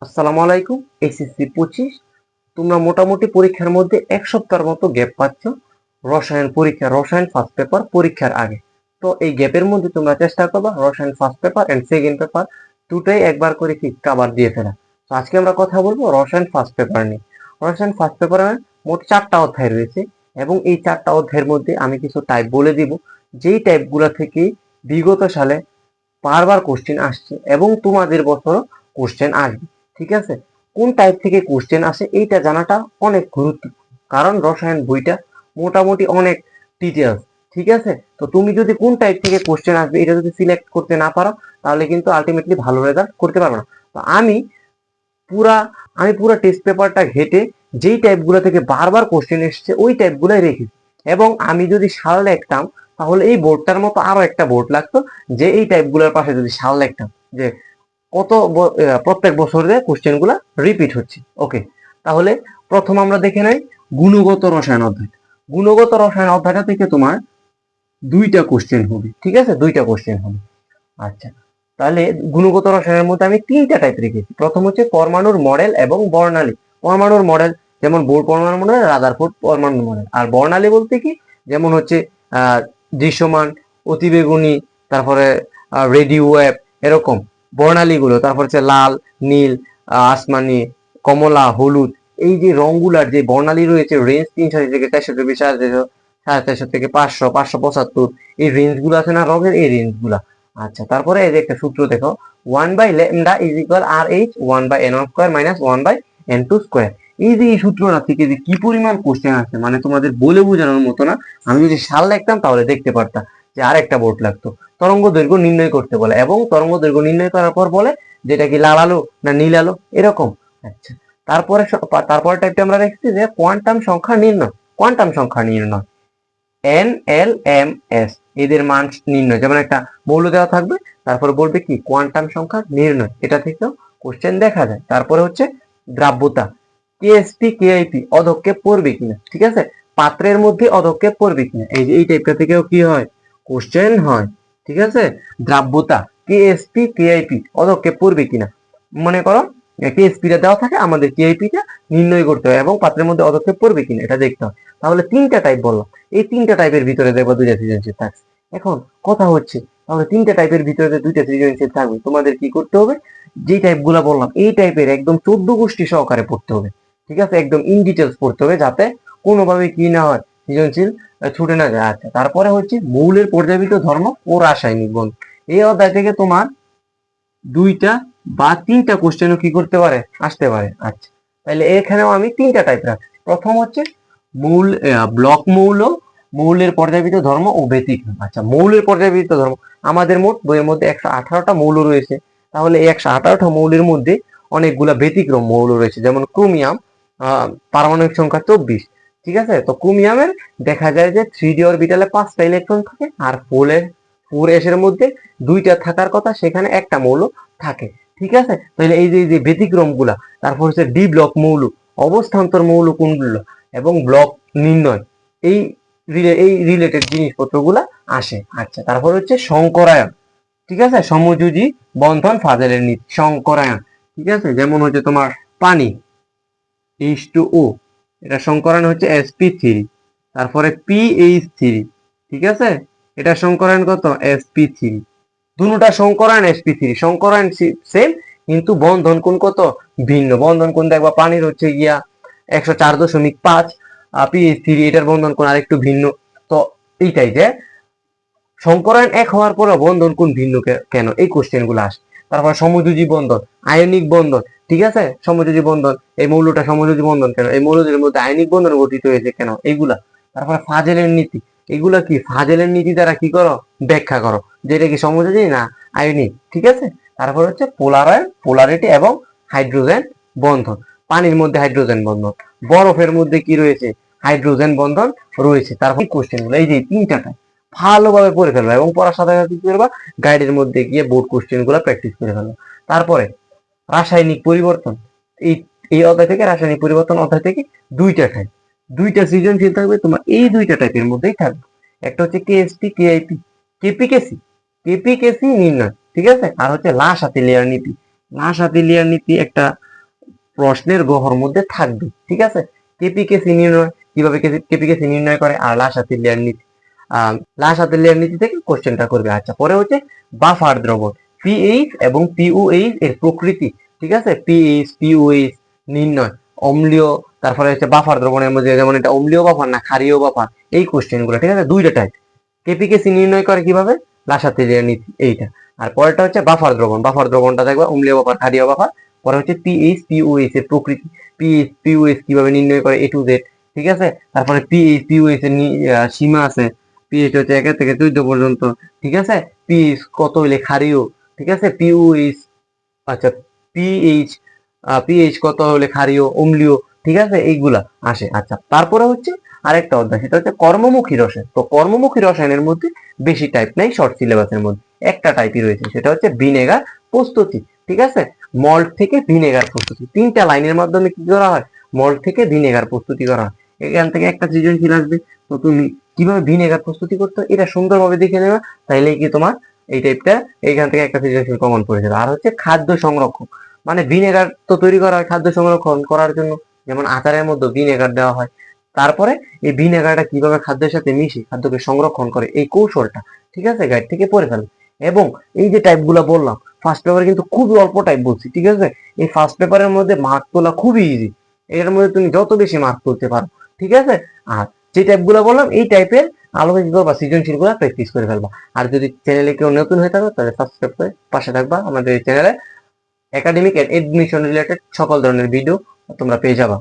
আসসালামু আলাইকুম। এসএসসি 25 তোমরা মোটামুটি পরীক্ষার মধ্যে এক সপ্তাহের মতো গ্যাপ পাচ্ছ রসায়ন পরীক্ষা, রসায়ন ফার্স্ট পেপার পরীক্ষার আগে। তো এই গ্যাপের মধ্যে তোমরা চেষ্টা করবা রসায়ন first paper and second paper দুটাই একবার করে কি কভার দিয়ে ফেলা। তো আজকে আমরা কথা বলবো রসায়ন ফার্স্ট পেপার নিয়ে। রসায়ন ফার্স্ট পেপারে মোট 4টা অধ্যায় রয়েছে এবং এই 4টা অধ্যায়ের মধ্যে আমি কিছু টাইপ বলে দিব, যেই টাইপগুলো থেকে বিগত সালে বারবার কোশ্চেন আসছে এবং তোমাদের বছরও কোশ্চেন আসবে। ঠিক আছে, কোন টাইপ থেকে কোশ্চেন আসে এইটা জানাটা অনেক গুরুত্বপূর্ণ, কারণ রসায়ন বইটা মোটামুটি অনেক ডিটেলস। ঠিক আছে, তো তুমি যদি কোন টাইপ থেকে কোশ্চেন আসবে এটা যদি সিলেক্ট করতে না পারো তাহলে কিন্তু আলটিমেটলি ভালো রেজাল্ট করতে পারবে না। তো পুরা আমি পুরা টেস্ট পেপারটা ঘেটে যেই টাইপগুলো থেকে বারবার কোশ্চেন এসছে ওই টাইপগুলোই রেখেছি, এবং আমি যদি সাল লিখতাম তাহলে এই বোর্ডটার মতো আরো একটা বোর্ড লাগতো, যে এই টাইপগুলোর পাশে যদি সাল লিখতাম যে প্রত্যেক বছরে কোশ্চেন গুলা রিপিট হচ্ছে। ওকে, তাহলে প্রথম আমরা দেখে নেই গুণগত রসায়ন অধ্যায়। গুণগত রসায়ন অধ্যায়টা থেকে তোমার দুইটা কোশ্চেন হবে। ঠিক আছে, দুইটা কোশ্চেন হবে। আচ্ছা, তাহলে গুণগত রসায়নের মধ্যে আমি 3টা টাইপ রেখেছি। প্রথম হচ্ছে পরমাণুর মডেল এবং বর্ণালী। পরমাণুর মডেল যেমন বোর পরমাণু মডেল, রাদারফোর্ড পরমাণু মডেল। আর বর্ণালী বলতে কি, যেমন হচ্ছে দৃশ্যমান, অতিবেগুনি, তারপরে রেডিও ওয়েভ, এরকম বর্ণালীগুলো। তারপর হচ্ছে লাল, নীল, আসমানি, কমলা, হলুদ, এই যে রংগুলার যে বর্ণালী রয়েছে, রেঞ্জ 300 থেকে 420, 450 থেকে 500, 575, এই রেঞ্জ গুলো আছে না রঙের, এই রেঞ্জ গুলা। আচ্ছা, তারপরে এই যে একটা সূত্র দেখো, 1/λ is equal R H 1/n1² minus 1/n2²। এই যে এই সূত্রটা থেকে যে কি পরিমাণ কোশ্চেন আছে, মানে তোমাদের বলে বোঝানোর মতো না। আমি যদি সাল লিখতাম তাহলে দেখতে পারতাম যে আরেকটা বোর্ড লাগতো। তরঙ্গ দৈর্ঘ্য নির্ণয় করতে বলে, এবং তরঙ্গ দৈর্ঘ্য নির্ণয় করার পর বলে যেটা কি লাল আলো না নীল আলো, এরকম। আচ্ছা, তারপরে টাইপটা আমরা রেখেছি যে কোয়ান্টাম সংখ্যা নির্ণয়। কোয়ান্টাম সংখ্যা নির্ণয় এন এল এম এস, এদের মান নির্ণয়। যেমন একটা মৌল দেওয়া থাকবে, তারপরে বলবে কি কোয়ান্টাম সংখ্যা নির্ণয়, এটা থেকেও কোশ্চেন দেখা যায়। তারপরে হচ্ছে দ্রাব্যতা, কেএসপি কেআইপি অধক্ষেপ পড়বে কিনা। ঠিক আছে, পাত্রের মধ্যে অধক্ষেপ পড়বে কিনা, এই যে এই টাইপটা থেকেও কি হয়, কোশ্চেন হয়। ঠিক আছে, দ্রাব্যতা, কেএসপি কেআইপি অধক্ষেপ পড়বে কিনা। মনে করো কেএসপি টা দেওয়া থাকে, আমাদের কেআইপি টা নির্ণয় করতে হয় এবং পাত্রের মধ্যে অধক্ষেপ পড়বে কিনা এটা দেখতে হয়। তাহলে 3টা টাইপ বললাম, এই 3টা টাইপের ভিতরে দেখবো 2টা সৃজনশীল থাকছে। এখন কথা হচ্ছে, তাহলে 3টা টাইপের ভিতরে 2টা সৃজনশীল থাকবে, তোমাদের কি করতে হবে, যে টাইপ গুলা বললাম এই টাইপের একদম 14 গোষ্ঠী সহকারে পড়তে হবে। ঠিক আছে, একদম ইন ডিটেলস পড়তে হবে, যাতে কোনোভাবে কি না হয়, সৃজনশীল ছুটে না যায়। আচ্ছা, তারপরে হচ্ছে মৌলের পর্যাবৃত ধর্ম ও রাসায়নিক বন্ধন। এই অধ্যায় থেকে তোমার 2টা বা 3টা কোশ্চেনও কি করতে পারে, আসতে পারে। আচ্ছা, তাহলে এখানেও আমি 3টা টাইপ রাখছি। প্রথম হচ্ছে মৌল, ব্লক মৌল, মৌলের পর্যাবৃত ধর্ম ও ব্যতিক্রম। আচ্ছা, মৌলের পর্যাবৃত ধর্ম, আমাদের মোট বইয়ের মধ্যে 118টা মৌল রয়েছে। তাহলে এই 118টা মৌলের মধ্যে অনেকগুলা ব্যতিক্রম মৌল রয়েছে, যেমন ক্রোমিয়াম, পারমাণবিক সংখ্যা 24। ঠিক আছে, তো ক্রোমিয়ামের দেখা যায় যে 3d অরবিটালে 5টা ইলেকট্রন থাকে, আর 4s এর মধ্যে 2টা থাকার কথা, সেখানে একটা মৌল থাকে। ঠিক আছে, তাহলে এই যে ব্যতিক্রম গুলা। তারপর হচ্ছে ডি ব্লক মৌল, অবস্থান্তর মৌল কোনগুলো, এবং ব্লক নির্ণয়, এই এই রিলেটেড জিনিসপত্রগুলা আসে। আচ্ছা, তারপর হচ্ছে সংকরায়ন। ঠিক আছে, সমযোজী বন্ধন ফাজেলের নীতি, সংকরায়ন। ঠিক আছে, যেমন হচ্ছে তোমার পানি H2O, এটা সংকরায়ন হচ্ছে sp3, তারপরে PH3। ঠিক আছে, এটা সংকরায়ন কত, sp3। দুটোটা সংকরায়ন sp3, সংকরায়ন সেম, কিন্তু বন্ধন কোণ কত ভিন্ন। বন্ধন কোণ দেখবা পানির হচ্ছে গিয়া 104.5, PH3 এটার বন্ধন কোণ আরেকটু ভিন্ন। তো এইটাই যে সংকরায়ন এক হওয়ার পরে বন্ধন কোণ ভিন্ন কেন, এই কোশ্চেন গুলো আসে। তারপর সমযোজী বন্ধন, আয়নিক বন্ধন। ঠিক আছে, সমযোজী বন্ধন, এই মৌলটা সমযোজী বন্ধন কেন, এই মৌলদের মধ্যে আয়নিক বন্ধন গঠিত হয়েছে কেন, এইগুলা। তারপরে ফাজেলের নীতি, এগুলা কি ফাজেলের নীতি দ্বারা কি করো, ব্যাখ্যা করো, যেটা কি সমযোজী না আয়নিক। ঠিক আছে, তারপর হচ্ছে পোলারিটি এবং হাইড্রোজেন বন্ধন। পানির মধ্যে হাইড্রোজেন বন্ধন, বরফের মধ্যে কি রয়েছে, হাইড্রোজেন বন্ধন রয়েছে। তারপর কোশ্চেন গুলো এই যে 3টা ভালোভাবে পড়ে ফেলবা, এবং পড়ার সাথে সাথে কি করবা, গাইডের মধ্যে গিয়ে বোর্ড কোশ্চেন গুলো প্র্যাকটিস করে ফেলবা। তারপরে রাসায়নিক পরিবর্তন, এই এই অধ্যায় থেকে রাসায়নিক পরিবর্তন অধ্যায় থেকে 2টা টাইপ, 2টা সৃজনশীল থাকবে তোমার, এই 2টা টাইপের মধ্যেই থাকবে। একটা হচ্ছে কেএসপি কেআইপি, কেপিকেসি, কেপিকেসি নির্ণয়। ঠিক আছে, আর হচ্ছে লাশ হাতি লেয়ার নীতি। লাশ হাতি লেয়ার নীতি একটা প্রশ্নের গহর মধ্যে থাকবে। ঠিক আছে, কেপিকেসি নির্ণয় কিভাবে কেপিকেসি নির্ণয় করে, আর লাসাতের লেয়ার নীতি, লাসাতের লেয়ার নীতি থেকে কোশ্চেনটা করবে। আচ্ছা, পরে হচ্ছে বাফার দ্রবণ, পিএইচ এবং পিওএইচ এর প্রকৃতি। ঠিক আছে, পিএইচ পিওএইচ নির্ণয়, অম্লীয়, তারপরে হচ্ছে বাফার দ্রবণের মধ্যে যেমন এটা অম্লীয় বাফার না ক্ষারীয় বাফার, এই কোশ্চেন গুলো। ঠিক আছে, দুইটা টাইপ। কেপিকেসি নির্ণয় করে কিভাবে, লাসাতের লেয়ার নীতি এইটা। আর পরেরটা হচ্ছে বাফার দ্রবণ, বাফার দ্রবণটা দেখবা অম্লীয় বাফার ক্ষারীয় বাফার। পরে হচ্ছে পিএইচ পিওএইচ এর প্রকৃতি, পিএইচ পিওএইচ কিভাবে নির্ণয় করে এ টু জেড। ঠিক আছে, তারপরে পিএইচ পিওএইচ এর সীমা আছে, পিএইচ হচ্ছে 1 থেকে 14 পর্যন্ত। ঠিক আছে, পিএইচ কত হইলে ক্ষারীয়। ঠিক আছে, পিওএইচ, আচ্ছা পিএইচ, পিএইচ কত হলে ক্ষারীয় অম্লীয়। ঠিক আছে, এইগুলা আসে। আচ্ছা, তারপরে হচ্ছে আরেকটা অধ্যায়, সেটা হচ্ছে কর্মমুখী রসায়ন। তো কর্মমুখী রসায়নের মধ্যে বেশি টাইপ নাই শর্ট সিলেবাসের মধ্যে, একটা টাইপই রয়েছে, সেটা হচ্ছে ভিনেগার প্রস্তুতি। ঠিক আছে, মল্ট থেকে ভিনেগার প্রস্তুতি, 3টা লাইনের মাধ্যমে কি করা হয়, মল্ট থেকে ভিনেগার প্রস্তুতি করা হয়। এখান থেকে একটা সৃজনশীল আসবে, তো তুমি কিভাবে ভিনেগার প্রস্তুতি করতে হয় এটা সুন্দরভাবে দেখে নেবা, তাইলে কি তোমার এই টাইপটা এইখান থেকে একটা সৃজনশীল কমন পড়ে যাবে। আর হচ্ছে খাদ্য সংরক্ষণ, মানে ভিনেগার তো তৈরি করা হয় খাদ্য সংরক্ষণ করার জন্য, যেমন আচারের মধ্যে ভিনেগার দেওয়া হয়। তারপরে এই ভিনেগারটা কিভাবে খাদ্যের সাথে মিশে খাদ্যকে সংরক্ষণ করে এই কৌশলটা, ঠিক আছে, গাইড থেকে পড়ে ফেলবে। এবং এই যে টাইপ গুলা বললাম, ফার্স্ট পেপারে কিন্তু খুবই অল্প টাইপ বলছি। ঠিক আছে, এই ফার্স্ট পেপারের মধ্যে মার্ক তোলা খুবই ইজি, এর মধ্যে তুমি যত বেশি মার্ক তুলতে পারো। ঠিক আছে, আর যে টাইপ গুলা বললাম এই টাইপের আলোকিত বা সৃজনশীল গুলা প্র্যাকটিস করে ফেলবা। আর যদি চ্যানেলে কেউ নতুন হয়ে থাকো তাহলে সাবস্ক্রাইব করে পাশে থাকবা, আমাদের এই চ্যানেলে একাডেমিক এন্ড এডমিশন রিলেটেড সকল ধরনের ভিডিও তোমরা পেয়ে যাবা।